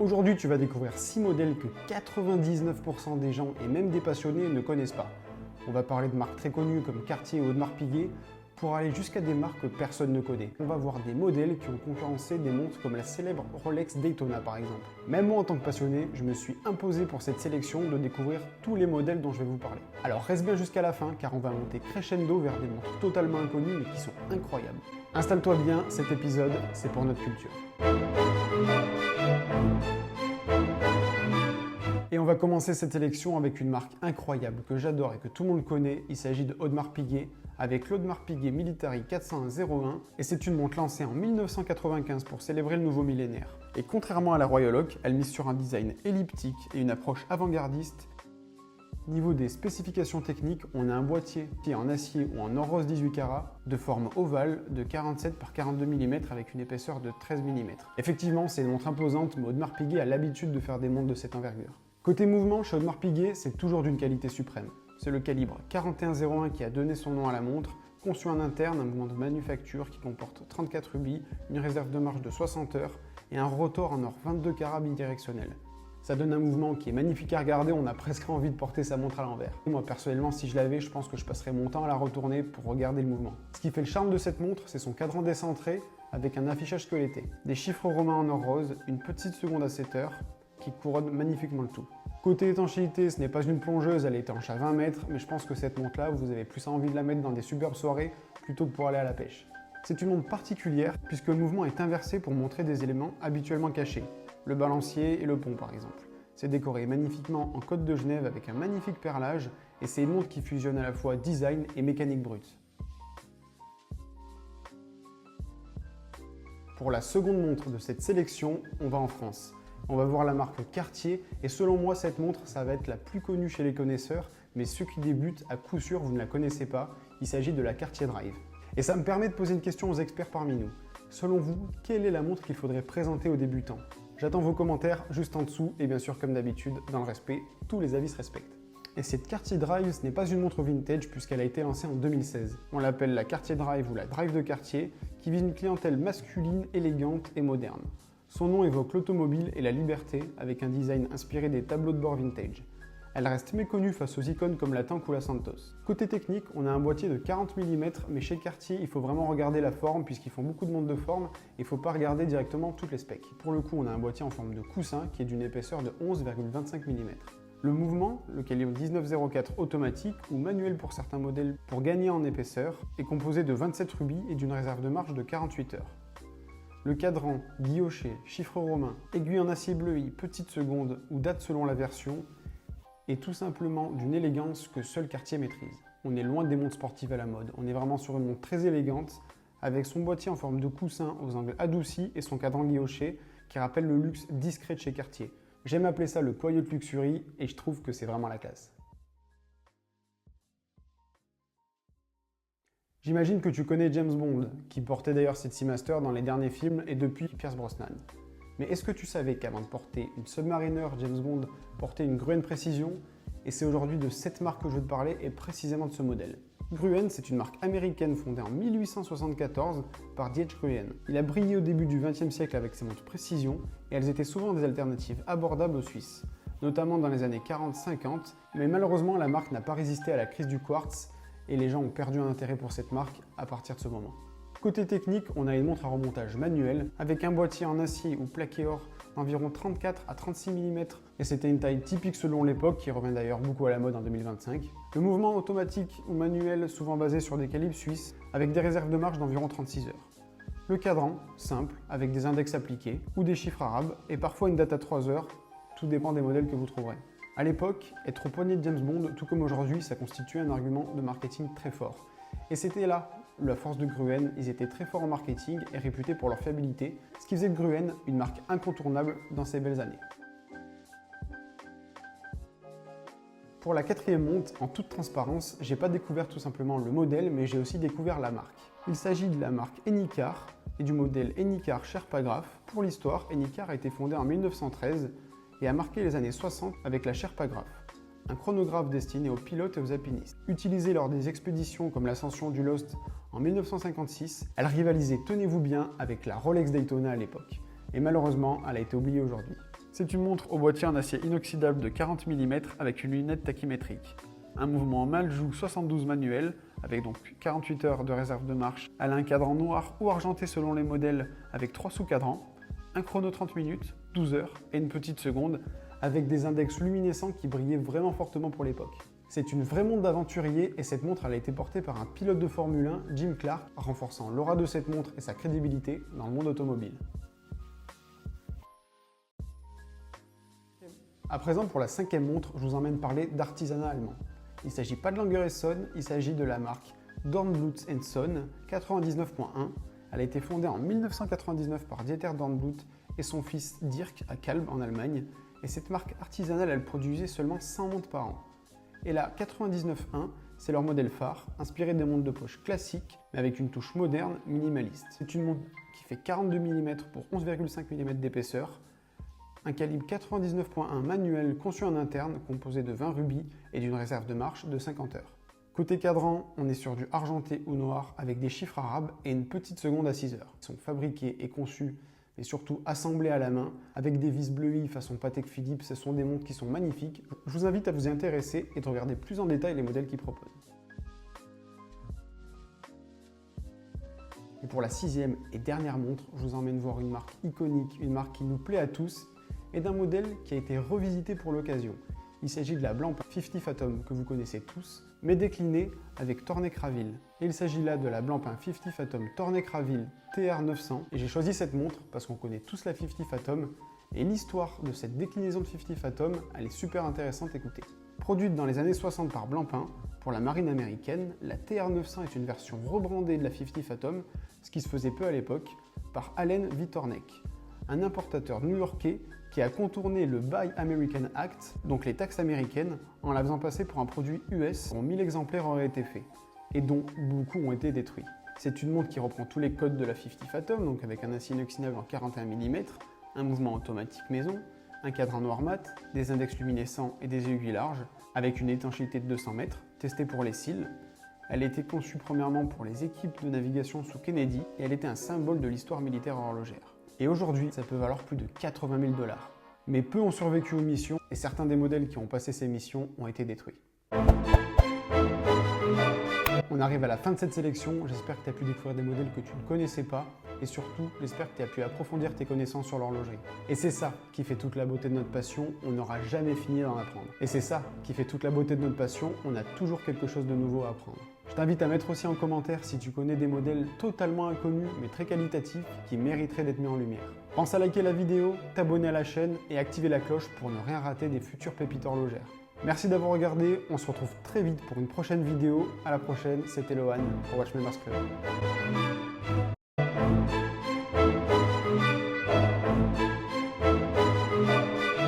Aujourd'hui, tu vas découvrir 6 modèles que 99% des gens et même des passionnés ne connaissent pas. On va parler de marques très connues comme Cartier ou Audemars Piguet pour aller jusqu'à des marques que personne ne connaît. On va voir des modèles qui ont concurrencé des montres comme la célèbre Rolex Daytona par exemple. Même moi en tant que passionné, je me suis imposé pour cette sélection de découvrir tous les modèles dont je vais vous parler. Alors reste bien jusqu'à la fin car on va monter crescendo vers des montres totalement inconnues mais qui sont incroyables. Installe-toi bien, cet épisode, c'est pour notre culture. Et on va commencer cette sélection avec une marque incroyable que j'adore et que tout le monde connaît. Il s'agit de Audemars Piguet avec l'Audemars Piguet Military 401 et c'est une montre lancée en 1995 pour célébrer le nouveau millénaire. Et contrairement à la Royal Oak, elle mise sur un design elliptique et une approche avant-gardiste. Niveau des spécifications techniques, on a un boîtier qui est en acier ou en or rose 18 carats de forme ovale de 47 par 42 mm avec une épaisseur de 13 mm. Effectivement, c'est une montre imposante, mais Audemars Piguet a l'habitude de faire des montres de cette envergure. Côté mouvement, chez Audemars Piguet, c'est toujours d'une qualité suprême. C'est le calibre 4101 qui a donné son nom à la montre, conçu en interne, un mouvement de manufacture qui comporte 34 rubis, une réserve de marche de 60 heures et un rotor en or 22 carats bidirectionnel. Ça donne un mouvement qui est magnifique à regarder, on a presque envie de porter sa montre à l'envers. Moi personnellement, si je l'avais, je pense que je passerais mon temps à la retourner pour regarder le mouvement. Ce qui fait le charme de cette montre, c'est son cadran décentré avec un affichage squeletté. Des chiffres romains en or rose, une petite seconde à 7 heures qui couronne magnifiquement le tout. Côté étanchéité, ce n'est pas une plongeuse, elle est étanche à 20 mètres, mais je pense que cette montre-là, vous avez plus envie de la mettre dans des superbes soirées plutôt que pour aller à la pêche. C'est une montre particulière puisque le mouvement est inversé pour montrer des éléments habituellement cachés, le balancier et le pont par exemple. C'est décoré magnifiquement en côte de Genève avec un magnifique perlage et c'est une montre qui fusionne à la fois design et mécanique brute. Pour la seconde montre de cette sélection, on va en France. On va voir la marque Cartier et selon moi cette montre ça va être la plus connue chez les connaisseurs, mais ceux qui débutent à coup sûr vous ne la connaissez pas, il s'agit de la Cartier Drive. Et ça me permet de poser une question aux experts parmi nous. Selon vous, quelle est la montre qu'il faudrait présenter aux débutants? J'attends vos commentaires juste en dessous et bien sûr comme d'habitude, dans le respect, tous les avis se respectent. Et cette Cartier Drive, ce n'est pas une montre vintage puisqu'elle a été lancée en 2016. On l'appelle la Cartier Drive ou la Drive de Cartier qui vise une clientèle masculine, élégante et moderne. Son nom évoque l'automobile et la liberté avec un design inspiré des tableaux de bord vintage. Elle reste méconnue face aux icônes comme la Tank ou la Santos. Côté technique, on a un boîtier de 40 mm, mais chez Cartier, il faut vraiment regarder la forme puisqu'ils font beaucoup de montres de forme et il ne faut pas regarder directement toutes les specs. Pour le coup, on a un boîtier en forme de coussin qui est d'une épaisseur de 11,25 mm. Le mouvement, le calibre 1904 automatique ou manuel pour certains modèles pour gagner en épaisseur, est composé de 27 rubis et d'une réserve de marche de 48 heures. Le cadran, guilloché, chiffres romains, aiguille en acier bleui, petite seconde ou date selon la version, est tout simplement d'une élégance que seul Cartier maîtrise. On est loin des montres sportives à la mode, on est vraiment sur une montre très élégante, avec son boîtier en forme de coussin aux angles adoucis et son cadran guilloché qui rappelle le luxe discret de chez Cartier. J'aime appeler ça le Poyeux de luxury et je trouve que c'est vraiment la classe. J'imagine que tu connais James Bond, qui portait d'ailleurs cette Seamaster dans les derniers films et depuis Pierce Brosnan. Mais est-ce que tu savais qu'avant de porter une Submariner, James Bond portait une Gruen Précision? Et c'est aujourd'hui de cette marque que je veux te parler et précisément de ce modèle. Gruen, c'est une marque américaine fondée en 1874 par D.H. Gruen. Il a brillé au début du XXe siècle avec ses montres Précision et elles étaient souvent des alternatives abordables aux Suisses, notamment dans les années 40-50, mais malheureusement la marque n'a pas résisté à la crise du quartz et les gens ont perdu un intérêt pour cette marque à partir de ce moment. Côté technique, on a une montre à remontage manuel avec un boîtier en acier ou plaqué or d'environ 34 à 36 mm et c'était une taille typique selon l'époque qui revient d'ailleurs beaucoup à la mode en 2025. Le mouvement automatique ou manuel souvent basé sur des calibres suisses avec des réserves de marche d'environ 36 heures. Le cadran, simple, avec des index appliqués ou des chiffres arabes et parfois une date à 3 heures, tout dépend des modèles que vous trouverez. À l'époque, être au poignet de James Bond, tout comme aujourd'hui, ça constituait un argument de marketing très fort. Et c'était là la force de Gruen, ils étaient très forts en marketing et réputés pour leur fiabilité, ce qui faisait de Gruen une marque incontournable dans ces belles années. Pour la quatrième montre, en toute transparence, j'ai pas découvert tout simplement le modèle, mais j'ai aussi découvert la marque. Il s'agit de la marque Enicar et du modèle Enicar Sherpa-Graph. Pour l'histoire, Enicar a été fondé en 1913 et a marqué les années 60 avec la Sherpa-Graph, un chronographe destiné aux pilotes et aux alpinistes. Utilisée lors des expéditions comme l'ascension du Lost en 1956, elle rivalisait, tenez-vous bien, avec la Rolex Daytona à l'époque. Et malheureusement, elle a été oubliée aujourd'hui. C'est une montre au boîtier en acier inoxydable de 40 mm avec une lunette tachymétrique. Un mouvement Maljoux 72 manuel avec donc 48 heures de réserve de marche. Elle a un cadran noir ou argenté selon les modèles avec 3 sous-cadrans, un chrono 30 minutes, 12 heures et une petite seconde avec des index luminescents qui brillaient vraiment fortement pour l'époque. C'est une vraie montre d'aventurier et cette montre elle a été portée par un pilote de Formule 1, Jim Clark, renforçant l'aura de cette montre et sa crédibilité dans le monde automobile. À présent, pour la 5e montre, je vous emmène parler d'artisanat allemand. Il ne s'agit pas de Langer & Son, il s'agit de la marque Dornblut & Son 99.1. Elle a été fondée en 1999 par Dieter Dornblut et son fils Dirk à Kalb en Allemagne. Et cette marque artisanale, elle produisait seulement 100 montres par an. Et la 99.1, c'est leur modèle phare, inspiré des montres de poche classiques, mais avec une touche moderne, minimaliste. C'est une montre qui fait 42 mm pour 11,5 mm d'épaisseur, un calibre 99.1 manuel conçu en interne, composé de 20 rubis et d'une réserve de marche de 50 heures. Côté cadran, on est sur du argenté ou noir avec des chiffres arabes et une petite seconde à 6 heures. Ils sont fabriqués et conçus et surtout assemblés à la main avec des vis bleuies façon Patek Philippe. Ce sont des montres qui sont magnifiques. Je vous invite à vous y intéresser et de regarder plus en détail les modèles qu'ils proposent. Et pour la 6e et dernière montre, je vous emmène voir une marque iconique, une marque qui nous plaît à tous et d'un modèle qui a été revisité pour l'occasion. Il s'agit de la Blancpain 50 Phantom que vous connaissez tous, mais déclinée avec Tournai-Craville. Et il s'agit là de la Blancpain 50 Phantom Tournai-Craville TR900. Et j'ai choisi cette montre parce qu'on connaît tous la 50 Phantom et l'histoire de cette déclinaison de 50 Phantom, elle est super intéressante, écoutez. Produite dans les années 60 par Blancpain pour la marine américaine, la TR900 est une version rebrandée de la 50 Phantom, ce qui se faisait peu à l'époque, par Allen Vitornek, un importateur new-yorkais qui a contourné le Buy American Act, donc les taxes américaines, en la faisant passer pour un produit US dont 1000 exemplaires auraient été faits, et dont beaucoup ont été détruits. C'est une montre qui reprend tous les codes de la 50 Phantom, donc avec un acier inoxydable en 41 mm, un mouvement automatique maison, un cadran noir mat, des index luminescents et des aiguilles larges, avec une étanchéité de 200 mètres, testée pour les cils. Elle a été conçue premièrement pour les équipes de navigation sous Kennedy, et elle était un symbole de l'histoire militaire horlogère. Et aujourd'hui, ça peut valoir plus de 80 000 $. Mais peu ont survécu aux missions et certains des modèles qui ont passé ces missions ont été détruits. On arrive à la fin de cette sélection, j'espère que tu as pu découvrir des modèles que tu ne connaissais pas et surtout, j'espère que tu as pu approfondir tes connaissances sur l'horlogerie. Et c'est ça qui fait toute la beauté de notre passion, on n'aura jamais fini d'en apprendre. Et c'est ça qui fait toute la beauté de notre passion, on a toujours quelque chose de nouveau à apprendre. Je t'invite à mettre aussi en commentaire si tu connais des modèles totalement inconnus mais très qualitatifs qui mériteraient d'être mis en lumière. Pense à liker la vidéo, t'abonner à la chaîne et activer la cloche pour ne rien rater des futures pépites horlogères. Merci d'avoir regardé, on se retrouve très vite pour une prochaine vidéo. À la prochaine, c'était Lohan pour Watchmakers Club.